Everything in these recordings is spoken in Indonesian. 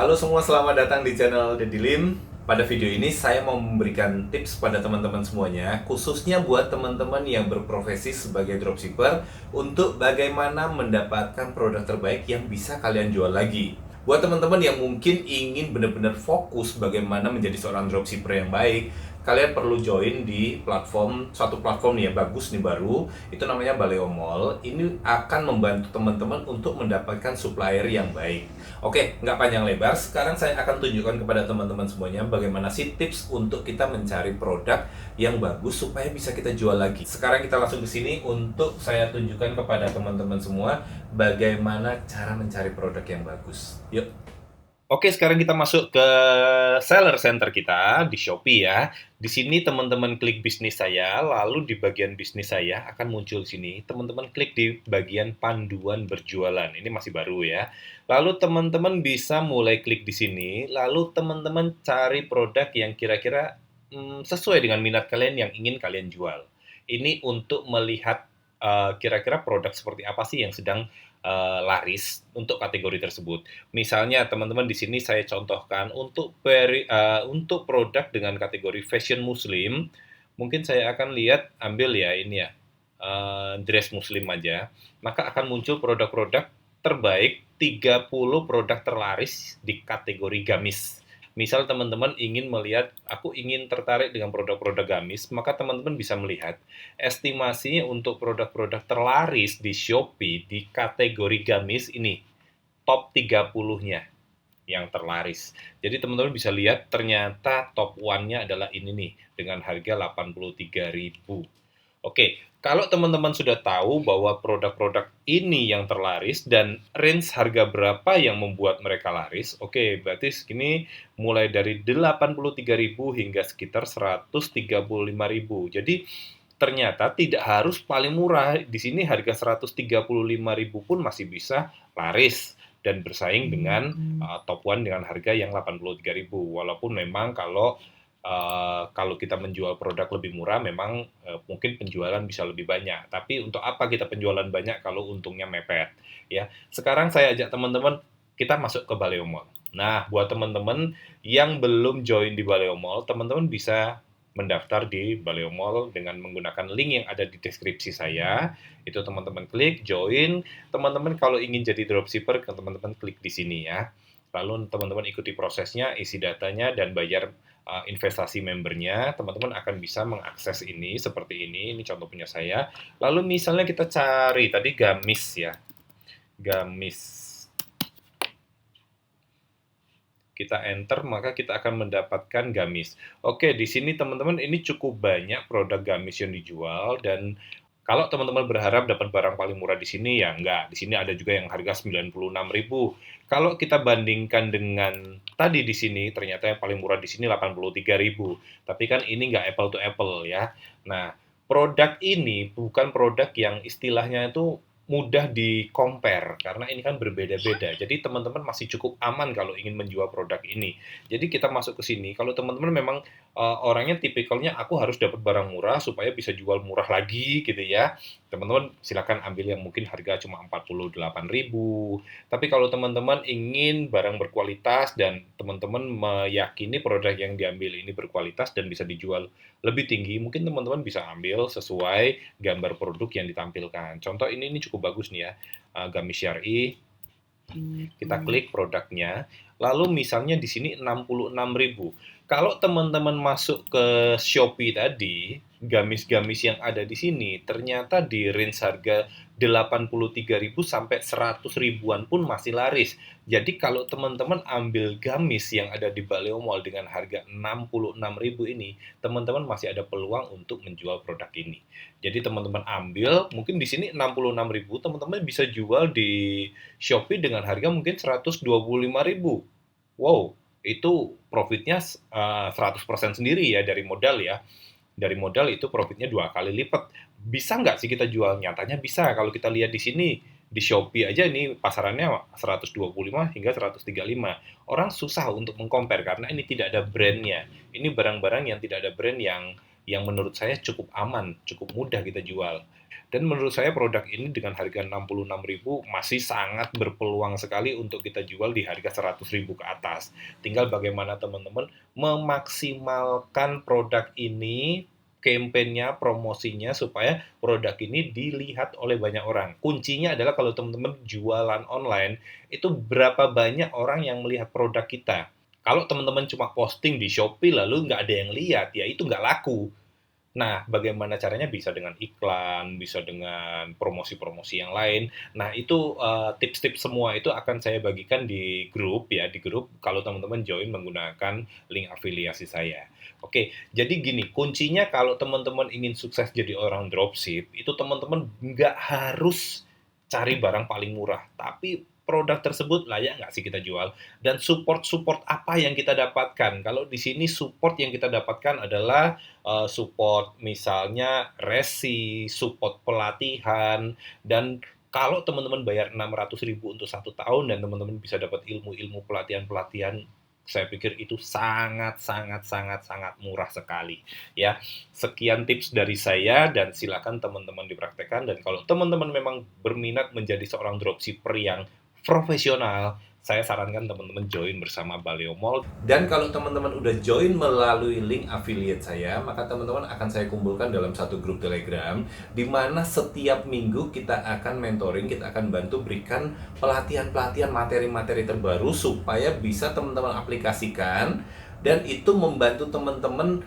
Halo semua, selamat datang di channel Deddy Lim. Pada video ini saya mau memberikan tips pada teman-teman semuanya, khususnya buat teman-teman yang berprofesi sebagai dropshipper untuk bagaimana mendapatkan produk terbaik yang bisa kalian jual lagi. Buat teman-teman yang mungkin ingin benar-benar fokus bagaimana menjadi seorang dropshipper yang baik, kalian perlu join di suatu platform nih ya, bagus nih, baru, itu namanya Baleo Mall. Ini akan membantu teman-teman untuk mendapatkan supplier yang baik. Oke, nggak panjang lebar, sekarang saya akan tunjukkan kepada teman-teman semuanya bagaimana sih tips untuk kita mencari produk yang bagus supaya bisa kita jual lagi. Sekarang kita langsung ke sini untuk saya tunjukkan kepada teman-teman semua bagaimana cara mencari produk yang bagus. Yuk. Oke, sekarang kita masuk ke seller center kita di Shopee ya. Di sini teman-teman klik bisnis saya, lalu di bagian bisnis saya akan muncul sini. Teman-teman klik di bagian panduan berjualan. Ini masih baru ya. Lalu teman-teman bisa mulai klik di sini, lalu teman-teman cari produk yang kira-kira sesuai dengan minat kalian yang ingin kalian jual. Ini untuk melihat kira-kira produk seperti apa sih yang sedang laris untuk kategori tersebut. Misalnya teman-teman di sini saya contohkan untuk produk dengan kategori fashion muslim, mungkin saya akan lihat ambil ya ini ya, dress muslim aja, maka akan muncul produk-produk terbaik 30 produk terlaris di kategori gamis. Misal teman-teman ingin melihat, aku ingin tertarik dengan produk-produk gamis, maka teman-teman bisa melihat estimasinya untuk produk-produk terlaris di Shopee di kategori gamis ini top 30-nya yang terlaris. Jadi teman-teman bisa lihat ternyata top one-nya adalah ini nih dengan harga 83.000. Oke, kalau teman-teman sudah tahu bahwa produk-produk ini yang terlaris dan range harga berapa yang membuat mereka laris, oke, berarti segini mulai dari 83.000 hingga sekitar 135.000. Jadi ternyata tidak harus paling murah. Di sini harga 135.000 pun masih bisa laris dan bersaing dengan top one dengan harga yang 83.000. Walaupun memang kalau kita menjual produk lebih murah, memang mungkin penjualan bisa lebih banyak. Tapi untuk apa kita penjualan banyak kalau untungnya mepet? Ya, sekarang saya ajak teman-teman kita masuk ke Baleo Mall. Nah, buat teman-teman yang belum join di Baleo Mall, teman-teman bisa mendaftar di Baleo Mall dengan menggunakan link yang ada di deskripsi saya. Itu teman-teman klik, join. Teman-teman kalau ingin jadi dropshipper, teman-teman klik di sini ya. Lalu teman-teman ikuti prosesnya, isi datanya, dan bayar investasi membernya. Teman-teman akan bisa mengakses ini seperti ini contoh punya saya. Lalu misalnya kita cari tadi gamis ya, gamis. Kita enter, maka kita akan mendapatkan gamis. Oke, di sini teman-teman ini cukup banyak produk gamis yang dijual, dan kalau teman-teman berharap dapat barang paling murah di sini, ya enggak. Di sini ada juga yang harga 96.000. Kalau kita bandingkan dengan tadi di sini, ternyata yang paling murah di sini 83.000. Tapi kan ini enggak apple to apple ya. Nah, produk ini bukan produk yang istilahnya itu mudah di-compare, karena ini kan berbeda-beda. Jadi teman-teman masih cukup aman kalau ingin menjual produk ini. Jadi kita masuk ke sini, kalau teman-teman memang orangnya tipikalnya aku harus dapat barang murah supaya bisa jual murah lagi gitu ya. Teman-teman silakan ambil yang mungkin harga cuma 48.000. Tapi kalau teman-teman ingin barang berkualitas dan teman-teman meyakini produk yang diambil ini berkualitas dan bisa dijual lebih tinggi, mungkin teman-teman bisa ambil sesuai gambar produk yang ditampilkan. Contoh ini cukup bagus nih ya, gamis syar'i. Kita klik produknya, lalu misalnya di sini 66.000. Kalau teman-teman masuk ke Shopee tadi, gamis-gamis yang ada di sini ternyata di range harga 83.000 sampai 100 ribuan pun masih laris. Jadi kalau teman-teman ambil gamis yang ada di Baleo Mall dengan harga 66.000 ini, teman-teman masih ada peluang untuk menjual produk ini. Jadi teman-teman ambil, mungkin di sini 66.000, teman-teman bisa jual di Shopee dengan harga mungkin 125.000. Wow, itu profitnya 100% sendiri ya dari modal ya. Dari modal itu profitnya 2 kali lipat. Bisa nggak sih kita jual? Nyatanya bisa. Kalau kita lihat di sini, di Shopee aja ini pasarannya 125 hingga 135. Orang susah untuk mengcompare karena ini tidak ada brandnya. Ini barang-barang yang tidak ada brand yang menurut saya cukup aman, cukup mudah kita jual. Dan menurut saya produk ini dengan harga 66.000 masih sangat berpeluang sekali untuk kita jual di harga 100.000 ke atas. Tinggal bagaimana teman-teman memaksimalkan produk ini, kampanyenya, promosinya supaya produk ini dilihat oleh banyak orang. Kuncinya adalah kalau teman-teman jualan online, itu berapa banyak orang yang melihat produk kita. Kalau teman-teman cuma posting di Shopee lalu nggak ada yang lihat, ya itu nggak laku. Nah, bagaimana caranya? Bisa dengan iklan, bisa dengan promosi-promosi yang lain. Nah, itu tips-tips semua itu akan saya bagikan di grup ya, di grup kalau teman-teman join menggunakan link afiliasi saya. Oke, jadi gini, kuncinya kalau teman-teman ingin sukses jadi orang dropship, itu teman-teman nggak harus cari barang paling murah, tapi produk tersebut layak nggak sih kita jual? Dan support-support apa yang kita dapatkan? Kalau di sini support yang kita dapatkan adalah support misalnya resi, support pelatihan, dan kalau teman-teman bayar 600.000 untuk 1 tahun dan teman-teman bisa dapat ilmu-ilmu pelatihan-pelatihan, saya pikir itu sangat sangat sangat sangat murah sekali ya. Sekian tips dari saya dan silakan teman-teman dipraktekkan, dan kalau teman-teman memang berminat menjadi seorang dropshipper yang profesional, saya sarankan teman-teman join bersama Baleo Mall. Dan kalau teman-teman udah join melalui link affiliate saya, maka teman-teman akan saya kumpulkan dalam satu grup Telegram, di mana setiap minggu kita akan mentoring, kita akan bantu berikan pelatihan-pelatihan materi-materi terbaru supaya bisa teman-teman aplikasikan dan itu membantu teman-teman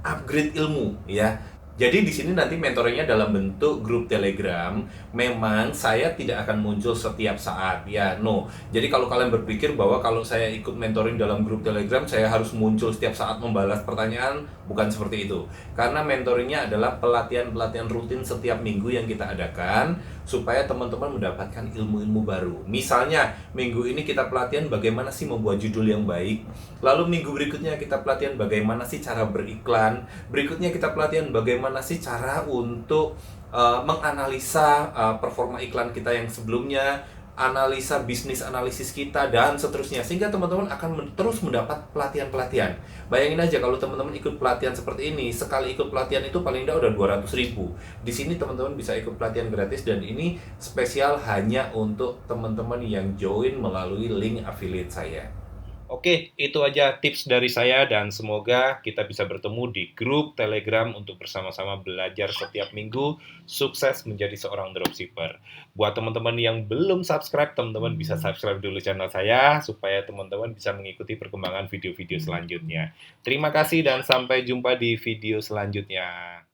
upgrade ilmu ya. Jadi di sini nanti mentoringnya dalam bentuk grup Telegram. Memang saya tidak akan muncul setiap saat ya, no. Jadi kalau kalian berpikir bahwa kalau saya ikut mentoring dalam grup Telegram saya harus muncul setiap saat membalas pertanyaan, bukan seperti itu. Karena mentoringnya adalah pelatihan-pelatihan rutin setiap minggu yang kita adakan supaya teman-teman mendapatkan ilmu-ilmu baru. Misalnya minggu ini kita pelatihan bagaimana sih membuat judul yang baik. Lalu minggu berikutnya kita pelatihan bagaimana sih cara beriklan. Berikutnya kita pelatihan bagaimana sih cara untuk menganalisa performa iklan kita yang sebelumnya, analisa bisnis analisis kita, dan seterusnya. Sehingga teman-teman akan terus mendapat pelatihan-pelatihan. Bayangin aja kalau teman-teman ikut pelatihan seperti ini, sekali ikut pelatihan itu paling tidak udah 200.000. Di sini teman-teman bisa ikut pelatihan gratis dan ini spesial hanya untuk teman-teman yang join melalui link affiliate saya. Oke, itu aja tips dari saya dan semoga kita bisa bertemu di grup Telegram untuk bersama-sama belajar setiap minggu, sukses menjadi seorang dropshipper. Buat teman-teman yang belum subscribe, teman-teman bisa subscribe dulu channel saya supaya teman-teman bisa mengikuti perkembangan video-video selanjutnya. Terima kasih dan sampai jumpa di video selanjutnya.